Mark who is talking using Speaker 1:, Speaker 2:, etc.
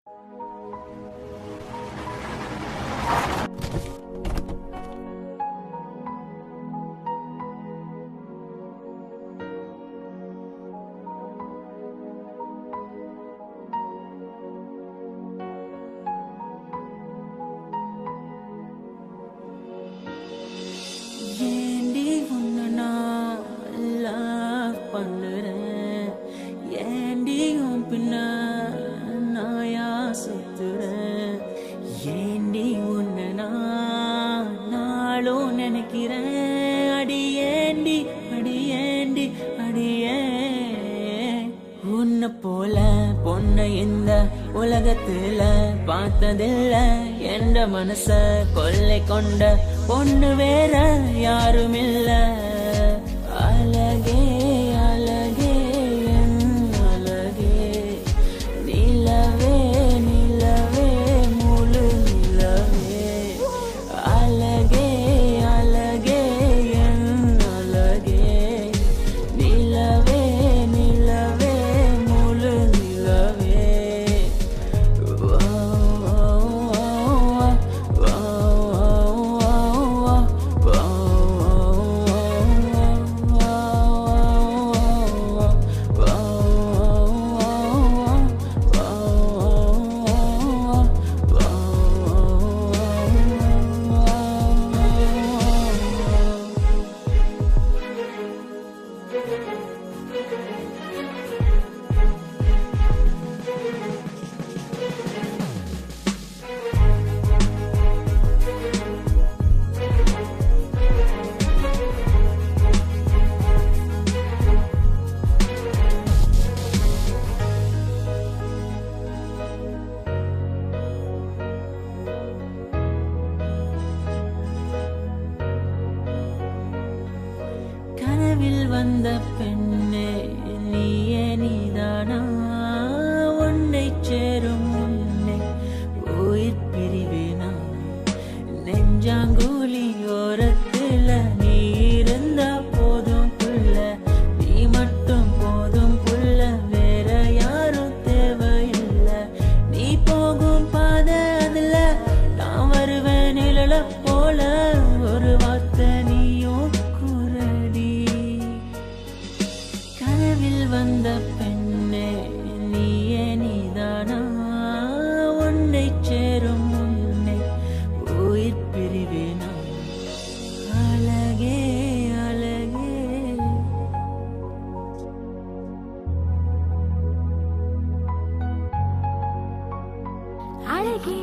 Speaker 1: ஏண்டி உன்னை நான் love பண்ணுறேன், ஏண்டி உன் பின்ன நாயா சுத்துறேன், ஏண்டி உன்னை நான் நாளும் நினைக்கிறேன், அடியேண்டி அடியேண்டி அடியே. உன்னை போல பொண்ணை இந்த உலகத்துல பார்த்ததில்ல, என்ற மனச கொள்ளை கொண்ட பொண்ணு வேற யாரும் இல்ல. அழகே அழகே என் அழகே, நிலவே நிலவே முழு நிலவே. அழகே அழகே என் அழகே, நிலவே நிலவே முழு நிலவே. கனவில் வந்த பெண்ணே நீயே நீதானா, உன்னை சேரும் முன்னே உயிர் பிரிவேனா. நெஞ்சாங்குழி ஓரத்துல நீ இருந்தா போதும் புள்ள, நீ மட்டும் போதும் புள்ள, வேற யாரும் தேவையில்லை. நீ போகும் பாதை அதுல நான் வருவேன் நிழல போல, ஒரு வார்த்தை நீயும் குரடி. கனவில் வந்த பெண்ணே நீயே நீதானா, உன்னை சேரும் முன்னே உயிர் பிரிவேனா. அழகே அழகே
Speaker 2: அழகே